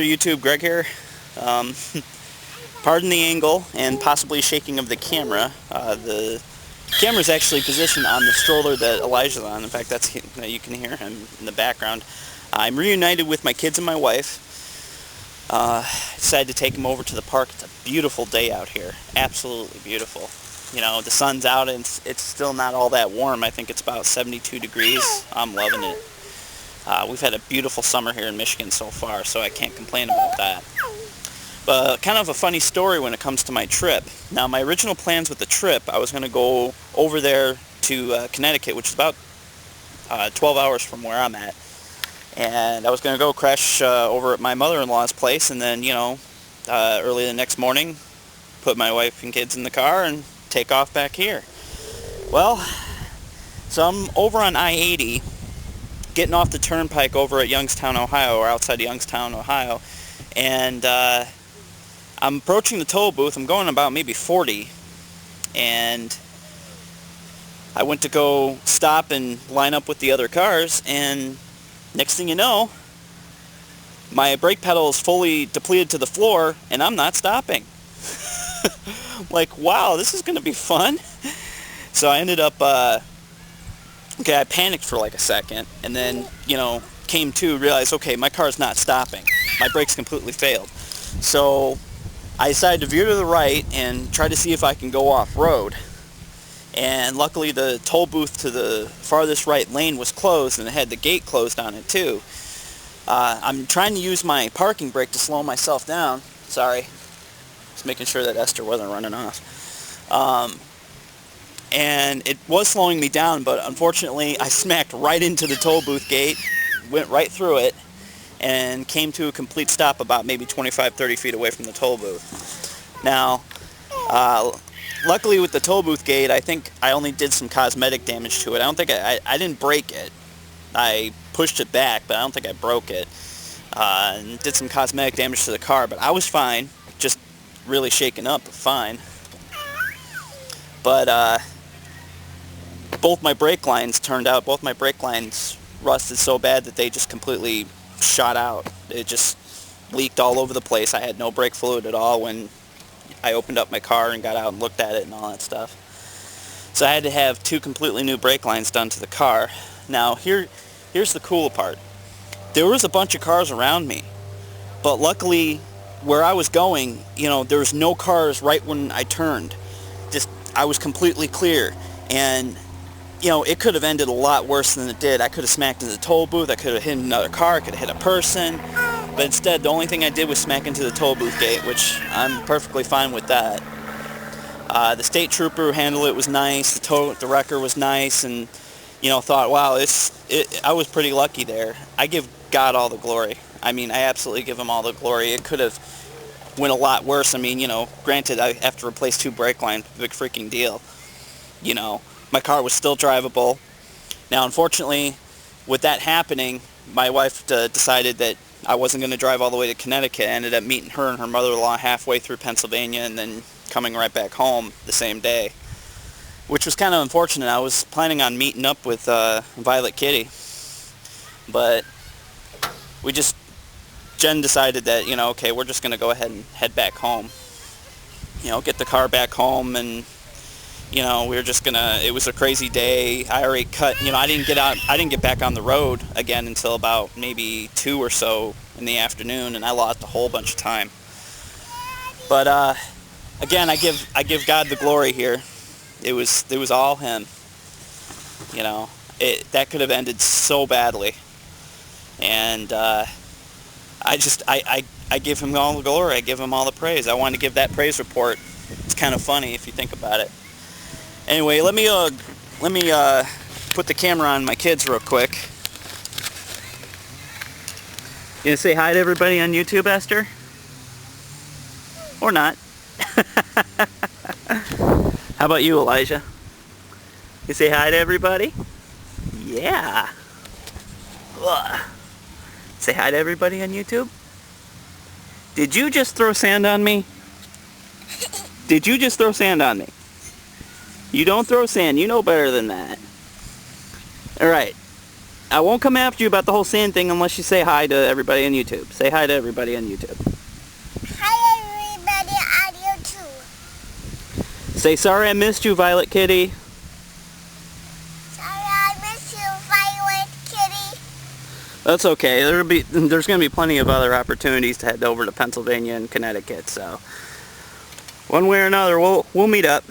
YouTube, Greg here. Pardon the angle and possibly shaking of the camera. The camera's actually positioned on the stroller that Elijah's on. In fact, you can hear him in the background. I'm reunited with my kids and my wife. Decided to take them over to the park. It's a beautiful day out here. Absolutely beautiful. You know, the sun's out and it's still not all that warm. I think it's about 72 degrees. I'm loving it. We've had a beautiful summer here in Michigan so far, so I can't complain about that. But kind of a funny story when it comes to my trip. Now, my original plans with the trip, I was going to go over there to Connecticut, which is about 12 hours from where I'm at. And I was going to go crash over at my mother-in-law's place, and then, early the next morning, put my wife and kids in the car and take off back here. Well, so I'm over on I-80, getting off the turnpike over at Youngstown, Ohio, or outside Youngstown, Ohio, and I'm approaching the toll booth. I'm going about maybe 40, and I went to go stop and line up with the other cars, and next thing you know, my brake pedal is fully depleted to the floor, and I'm not stopping. Like, wow, this is going to be fun. So I ended up, I panicked for like a second, and then, came to, realized, okay, my car's not stopping. My brakes completely failed. So I decided to veer to the right and try to see if I can go off-road. And luckily the toll booth to the farthest right lane was closed, and it had the gate closed on it too. I'm trying to use my parking brake to slow myself down. Sorry. Just making sure that Esther wasn't running off. And it was slowing me down, but unfortunately I smacked right into the toll booth gate, went right through it, and came to a complete stop about maybe 25-30 feet away from the toll booth. Now, luckily with the toll booth gate, I think I only did some cosmetic damage to it. I don't think I didn't break it. I pushed it back, but I don't think I broke it. And did some cosmetic damage to the car, but I was fine. Just really shaken up, but fine. But both my brake lines rusted so bad that they just completely shot out. It just leaked all over the place. I had no brake fluid at all when I opened up my car and got out and looked at it and all that stuff. So I had to have 2 completely new brake lines done to the car. Now here's the cool part. There was a bunch of cars around me, but luckily where I was going, there was no cars right when I turned. I was completely clear, and it could have ended a lot worse than it did. I could have smacked into the toll booth, I could have hit another car, I could have hit a person, but instead the only thing I did was smack into the toll booth gate, which I'm perfectly fine with that. The state trooper who handled it was nice, the wrecker was nice, and thought, wow, I was pretty lucky there. I give God all the glory. I mean, I absolutely give him all the glory. It could have went a lot worse. I mean, granted, I have to replace 2 brake lines, big freaking deal. My car was still drivable. Now, unfortunately, with that happening, my wife decided that I wasn't going to drive all the way to Connecticut. I ended up meeting her and her mother-in-law halfway through Pennsylvania and then coming right back home the same day, which was kind of unfortunate. I was planning on meeting up with Violet Kitty, but Jen decided that, okay, we're just going to go ahead and head back home. Get the car back home, and, we were just going to, it was a crazy day. I already cut, I didn't get back on the road again until about maybe 2 or so in the afternoon, and I lost a whole bunch of time. But, again, I give God the glory here. It was all him. That could have ended so badly. And, I give him all the glory. I give him all the praise. I wanted to give that praise report. It's kind of funny if you think about it. Anyway, let me put the camera on my kids real quick. You gonna say hi to everybody on YouTube, Esther? Or not? How about you, Elijah? You say hi to everybody? Yeah. Ugh. Say hi to everybody on YouTube. Did you just throw sand on me? Did you just throw sand on me? You don't throw sand. You know better than that. Alright. I won't come after you about the whole sand thing unless you say hi to everybody on YouTube. Say hi to everybody on YouTube. Hi everybody on YouTube. Say sorry I missed you, Violet Kitty. Sorry I missed you, Violet Kitty. That's okay. There's going to be plenty of other opportunities to head over to Pennsylvania and Connecticut. So one way or another, we'll meet up.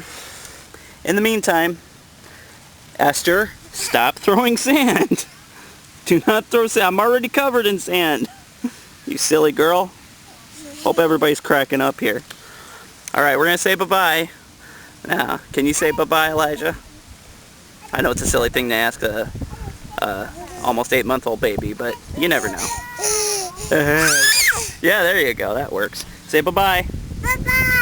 In the meantime, Esther, stop throwing sand. Do not throw sand. I'm already covered in sand. You silly girl. Hope everybody's cracking up here. Alright, we're going to say bye-bye. Now, can you say bye-bye, Elijah? I know it's a silly thing to ask a almost 8-month-old baby, but you never know. Yeah, there you go. That works. Say bye-bye. Bye-bye.